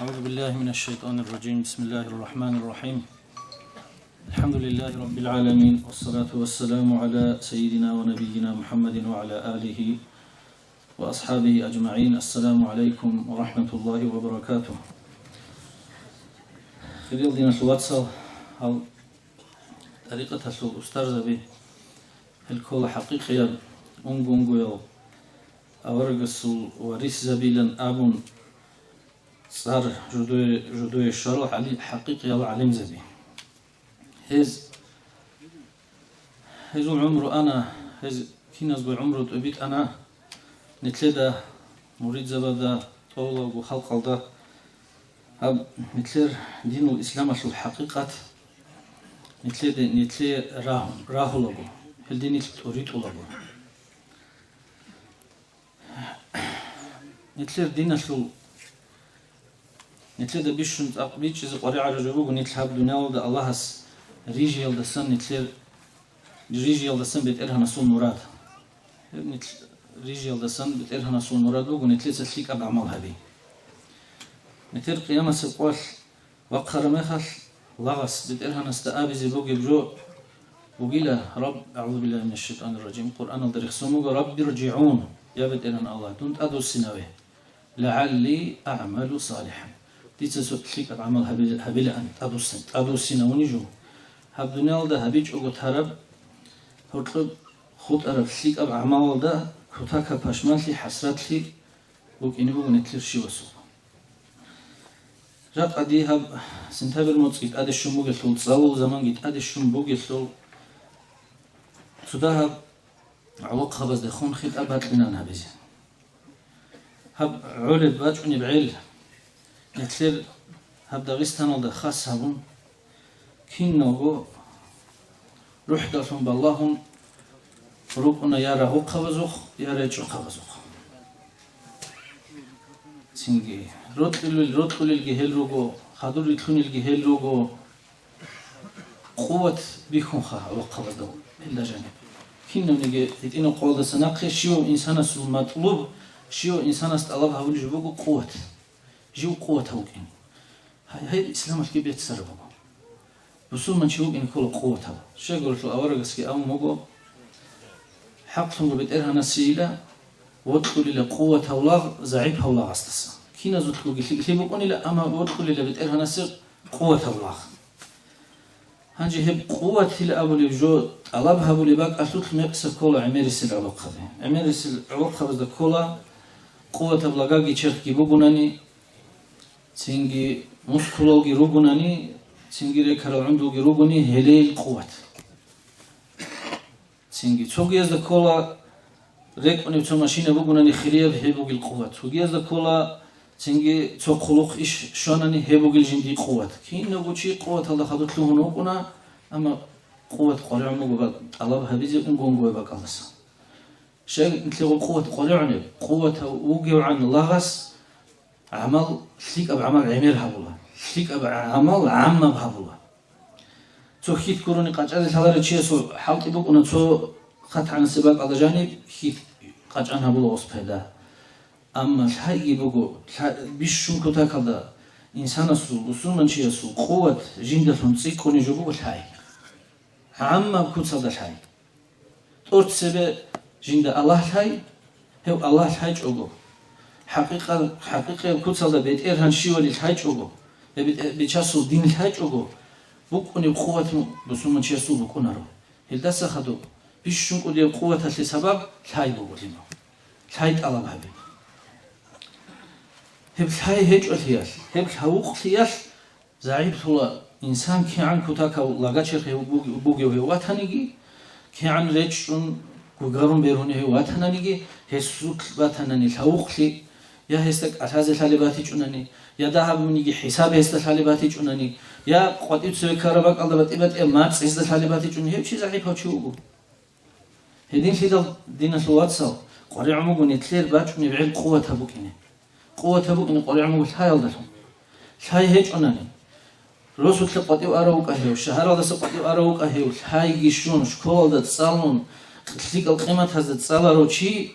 أعوذ بالله من الشيطان الرجيم. بسم الله الرحمن الرحيم. الحمد لله رب العالمين، والصلاة والسلام على سيدنا ونبينا محمد وعلى آله وأصحابه أجمعين. السلام عليكم ورحمة الله وبركاته. خلال دين الواتساب هل طريقة الأستاذ به الكل حقيقيا أنجونجو أورجسول وريس زبيلا أبون صار جدوي الشرح علي حقيقي الله علم زبي هز العمر أنا هز كيناز بعمر تبيت أنا نتلدا مريد زبدا طولة وخلق الله هب نتلر دين الإسلام شو الحقيقة نتلي راهو لبو هل دين تريد لبو نتلر دين شو نتلر بيشون أقبيت إذا قريع رجوع ونتلهب دنيا وده الله هس ريجي يلد السن نتلر ريجي يلد السن بيتقلها نسول مراد ريجي يلد السن بيتقلها نسول مراد ونتلر تسليك أب عمل هبي نتلر قيامة سقوال وقر مخل لغس بيتقلها نستقابي زي بوجي برو وقيله رب أعوذ بالله من الشيطان الرجيم القرآن الدريخ سموه رب يرجعون يا بيتقلها الله دونت أدو السنوي لعلي أعمل صالحا تيتسو تليك أعمل هبيلا أنت أدو السنة ونجو هب دنيا ده هبيج أقول هرب هرقب خود أرب تليك أعمال ده كتاك باشمان لي حسرت لي وكإني بقول نتلر شيء وسوق جاب أدي هب سنتابر موت أدي الشم بقول ثول تصاول زمان جيت أدي الشم بقول ثول سودا هب عوقها بس دخون خيط أبد بنا نهبزي هب علب باجوني بعيل نتلر هب داغستان وده خاص هبون كين نوغو روح دارفن باللهون روكونا يا راهو قوزوخ يا ريجو قوزوخ سينجي روتلل الجهل روغو خادور يتلون الجهل روغو قوة بيكون خا وقوزدو إلا جانب كين نوغي يتينو قوة سناقي شيو إنسان سو مطلوب شيو إنسان استطلب هاولي جبوغو قوة جو قوة هوكين هاي الإسلام الكبير تسربه بسول من شوق إن كل قوة هذا شيء قلت له أورجس كي أو موجو حقهم بتقرها نسيلة وادخل إلى قوة هولاغ زعيب هولاغ استسا كينا زدخل كي بقولي لا أما وادخل إلى بتقرها نسير قوة هولاغ هنجي هب قوة إلى أبو جو طلبها أبو باك أسلوك مقص كولا عميرس العلاقة ده عميرس العلاقة بس كولا قوة هولاغ يشرح كي بقولني سينجي مسكولوجي روجوناني سينجي كارو عنده جروجوني هليل قوة سينجي توجي از دكولا ريكوني بتو ماشينة بوجوناني خريب هيبوجي القوة توجي از دكولا سينجي تو خلق إيش شاناني هيبوجي الجندي قوة كين نقولشي قوة الله خدت له هنوكنا أما قوة قريع مو الله هبيزي أنقون بقى الله شيء مثل قوة قريعني قوة وجو عن لغس عمل ثيك أب عمل عمير هبولا ثيك أب عمل عام بهبولا تو خيت كوروني قاج هذا هذا الشيء سو حاولت يبقى تو خط عن السباق على جانب خيت قاج عن هبولا وصبهدا أما هاي يبقى بيشون كتا كذا إنسان سو من شيء سو قوة جندة فنسيك كوني جبوا الهاي عام بكوت هذا الهاي تورت سبب جندة الله الهاي هو الله الهاي جوجو حقيقة كوتسالدا بيت إيرهان شيولي الحاج أوجو بيتشاسو دين الحاج أوجو بكوني بقوة بسومن شياسو بكونارو هلداسا خدو بيشون كودي بقوة اللي سبب الحاج أوجو لينو الحاج الله بهبي هب الحاج هيج الهيال هب الحوق الهيال زعيب طولا إنسان كي عن كوتاكا لاغاتشر بوغيو هواتانيجي كي عن ريتشون كوغارون بيروني هواتانيجي هسوك باتاناني الحوق لي يا هستك أساس الحالباتي جناني يا ذهب مني حساب هست الحالباتي جناني يا قديم سوي كهرباء الله بتبت مات هست الحالباتي جناني هي شيء زعيب هتشوفه هدين في دين الواتساب قريع مو نتلير باجني بعيد قوة هبوكينه قوة هبوكينه قريع مو الحياة لهم الحياة هيج جناني رسول تقطي وأروق أهيو شهر هذا سقطي وأروق أهيو الحياة يشون شكول ده تصالون تلك القيمة هذا تصالرو شيء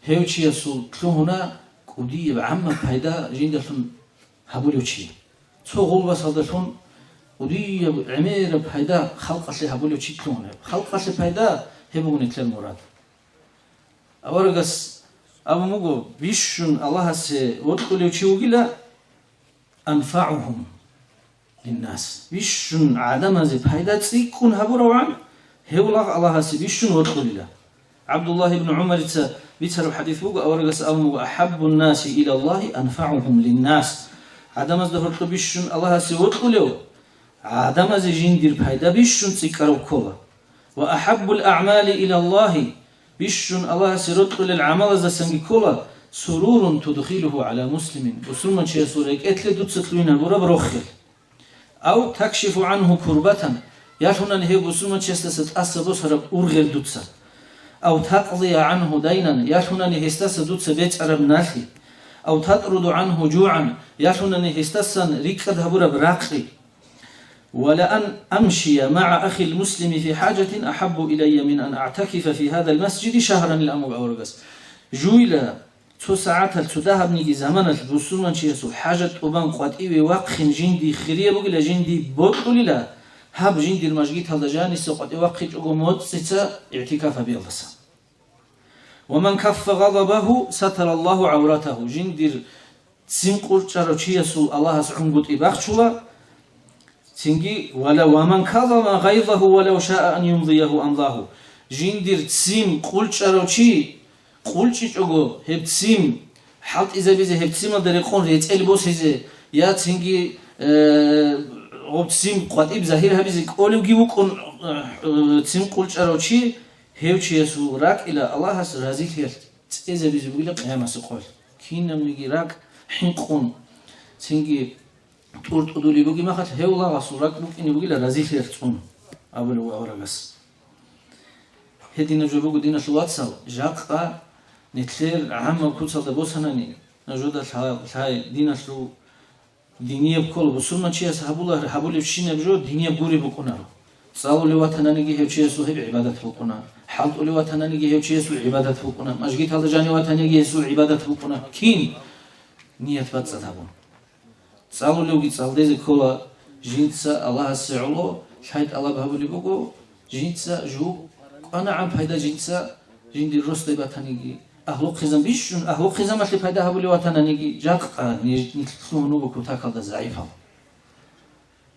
هيو شيء يسول كل هنا كودي بعمّ فايدة جيندة هابولوشي تو غلبة صدتون ودي عمير بهيدا خلق أصلي هابولوشي تلون خلق أصلي بهيدا هبون يتلر مراد أورجس أبو مغو بيشون الله سي ودخلوشي وقيلا أنفعهم للناس بيشون عدم زي بهيدا تسيكون هابورو عن هؤلاء الله سي بيشون ودخلولا عبد الله بن عمر بيتر حديث بوغ أورجس أبو أحب الناس إلى الله أنفعهم للناس عدم زهرت بيشون الله سي ودخلو عدم زي جندير بهيدا بيشون تسيكارو كولا وأحب الأعمال إلى الله بيشون الله سي ودخل العمل زي سنجي كولا سرور تدخله على مسلم وسلمان شيء سوريك اتلي دوتسلوين بورا بروخل أو تكشف عنه كربة يالهنا نهي بسلمان شيء ستأسى بصر أرغل دوتسا أو تقضي عنه دينا يالهنا نهي استسى دوتسا بيت عرب ناخي أو تطرد عنه جوعا يالهنا نهي استسى ريكد هبورا براقي ولأن أمشي مع أخي المسلم في حاجة أحب إلي من أن أعتكف في هذا المسجد شهرا للأمر أورغس جويلا تو ساعات التذهب نيجي زمان البسومان شيء حاجة أبان قاتي ووقخ جندي خريه بقول جندي بطل لا هاب جندي المسجد هذا جاني سقط وقت أقومت ستا اعتكاف بيلبسا ومن كف غضبه ستر الله عورته جندي سينقول شرشيه سو الله سعنقط إباخشلا تنجي ومن كظم غيظه ولو شاء أن يمضيه أمضاه جندي تسيم قول شرشي قولشي جوجو هبتسيم حط إذا بيزه هبتسيم دريقون ريتقل بوس هزه يا تنجي هبتسيم قد إبزاهير هبيزه أولو جيوكون تسيم قولش أروشي هيوشي يسو راك إلى الله هس رازيل هير إذا بيزه بيقول قيامة سقول كينا منيجي راك حنقون تنجي تقول تقولي بقي ما خد هيو الله رسول راك بقي بيقول رازيل هير تون أولو أورغس هدينا جوبو دينا شواتسال جاقا نتلير عامة كوتسال دبوساناني نجودا الحاي دينا شو دينية بكل بسولمان شيء هبولا هبولي بشينا بجو دينية بوري بكونارو صالو لواتنانيجي هيو شيء سو هيب عبادة بكونار حالتو لواتنانيجي هيو شيء سو عبادة بكونار مشجيت هذا جاني واتنانيجي سو عبادة بكونار كين نية باتسات هبون صالو لو جيت صال ديزي كولا جينتسا الله السعلو شايد الله بهبولي بكو جينتسا جو أنا عم فايدة جنسا جندي الرسل باتنيجي أهلو خزم بيشون أهلو خزم اللي فايدة هبولي واتنانيجي جاق نيتلو بكو تاكل ضعيفه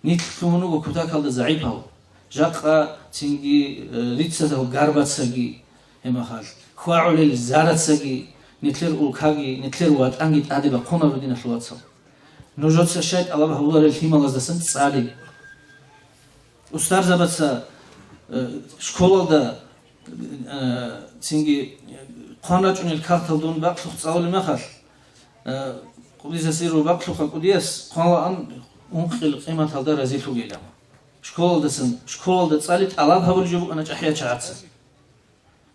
نيتلو بكو تاكل ضعيفه جاق تيجي ريتسا وغاربات سجي هما خال خواعو للزارات سجي نتلر أولكاجي نتلر وات أنجيت أدي بقونا ردينا شلواتسا نوجد سشيت الله بهبولا للهيما لازدسن تسالي أستار زبطسا школада синги қаначунил карталдун бақлух цаулы махал қудисасиру бақлуха қудиас қалаан унқил қиматалда разилу гелам школада цалит алаб хабул жубу ана чахия чаатса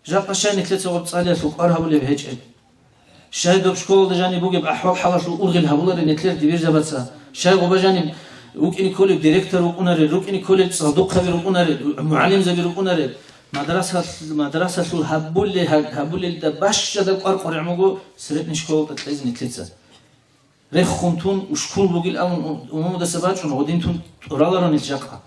жапашани клецогор цалия суқар хабуле бхечет шайдоб школада жани бугеб ахвал халашу ургил хабулари нетлер дивир забатса шай гобажани وكني كل ديريكتور وكوناري روكني كل صدوق خبير وكوناري معلم زبير وكوناري مدرسة الهبول الدباش جدا قرقر عمو سرتني شكول تتلازم نتلتسا ريخ خونتون وشكول بقول أمم ده سباجون ودينتون رالران الجاقة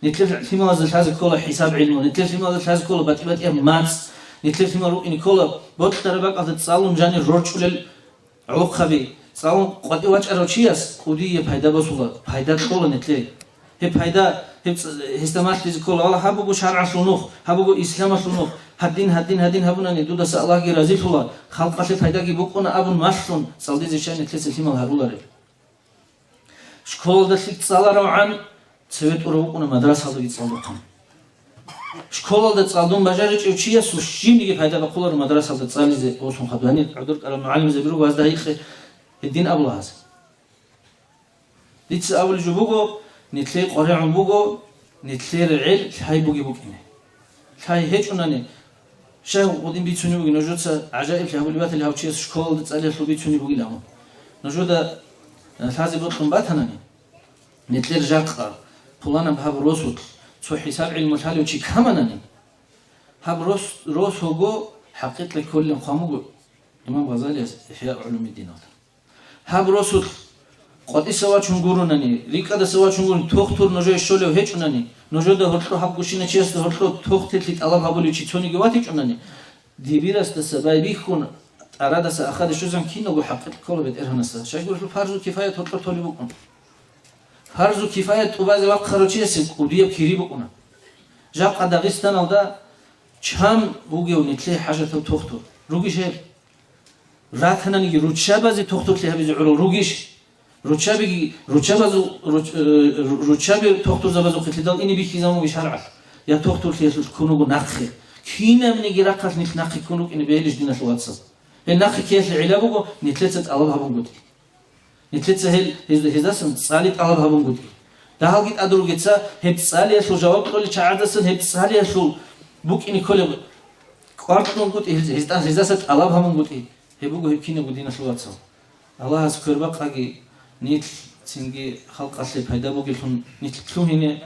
نتلف في مازال هذا كله حساب علمي نتلف في مازال هذا كله باتي ماتس نتلف في مازال إني كله بوت تربك أذ تصالون جاني رورشول عوق خبي صالون قدي واج أروشياس قدي يبهيدا بسولا بهيدا كله نتلي هبهيدا هستمات ليز كله الله هبوجو شرع سلوخ هبوجو إسلام سلوخ هدين هبونا ندودا سأله جرازي فلا خلق قصة هيدا جيبوكونا أبون ماشون صلدي زشان نتلي سليم الهرولاري شكول دسيك صالرو عن سويت أروكونا مدرسة هذا يتصالوكم شكول ده تصالون بجارج أوشيا سوشين يجيب هيدا بقولر مدرسة هذا تصالي زي أوسون خدواني عذر كلام معلم زبيرو وهذا هيك الدين أبو هذا ليتس أول جبوجو نتلي قريع بوجو نتلي العيل هاي بوجي بوجينه هاي هيك أناني شاو قديم بيتوني بوجي نجود عجائب في هؤلاء اللي هاوشيا شكول تسأله شو بيتوني بوجي لهم نجود هذا بطن باتناني نتلي رجاق فلانا بهاب روسوت سو حساب علم الحالي وشي كماناني هاب روس هوجو حقيقة لكل قاموجو إمام غزالي إحياء علوم الدين هاب روسوت Qatisa chungurunani, rikada sawa chungun tohtur noje shole hechunani, noje da hortlo habgushina chest hortlo tohtetlit alab habuli chitsoni gewati chunani. Dibiras da sabai bikhun arada sa akhad shuzan kino go haqqat kolbet erhanasa. Shaygur farzu kifayat hortlo toli bukun. Farzu kifayat ubazi waqt kharochi esin udiyab kiri bukuna. Jaq Qadagistan alda cham buge unitle hajat tohtur. Rugish rathanani ruchabazi tohturli habiz rugish Ruchabi tohtur zabazu qitlidal ini biki zamu bishar'a. Ya tohtur liyasul kunugu nakhi. Kina mni giraqat nit nakhi kunug ini beelish dinat watsab. El nakhi kiyas ilabugo nitletzat Allah habunguti. Nitletsa hizasın salit Allah habunguti. Daha git adur gitsa hep saliya şu cevap qoli ça'adasın hep saliya şu buk ini kole qartnunguti hizasat Allah habunguti. Hebugo hep kina dinat watsab. Allah has kurbaqagi Nit singi halk asli payda bugilhun nit tluhine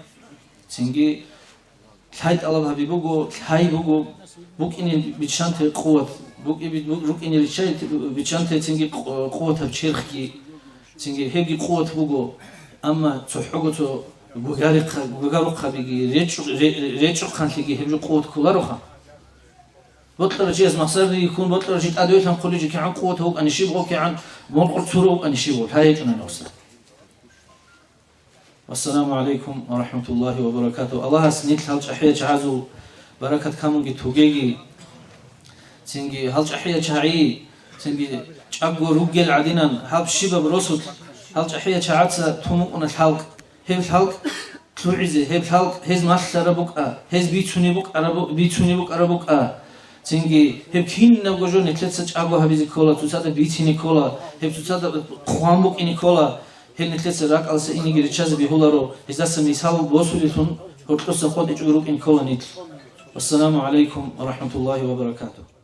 singi layt alab habibugo lay bugo buk ini bichante quwat buk ini bichante singi quwat habchirki singi hegi quwat bugo amma tsuhugo to bugaru qabigi rechu khanligi hebju quwat kularuha بطل شيء اسمه صار يكون بطل شيء أدوية هم كل شيء كعن قوته أن يشيبه كعن منقر ثروه أن يشيبه هاي أنا نوصل والسلام عليكم ورحمة الله وبركاته الله سنيت هالج أحيا جعزو بركة كامون جتوجي سنجي هالج أحيا جعي سنجي جعبو رجل عدينا هاب شباب رسول هالج أحيا جعتsa تموقنا الحلق هيب الحلق تلوعزه هيب الحلق هز ماشل ربك هز بيتوني بك أربك Singi hep kinna gojo netletsa chago habizi kola tusada bitini kola hep tusada khwambuk ini kola hep netletsa rak alsa ini giri chazi bihularo izasa misal bosulitun hortosa khod ijuruk in kola nit. Wassalamu alaikum wa rahmatullahi wa barakatuh.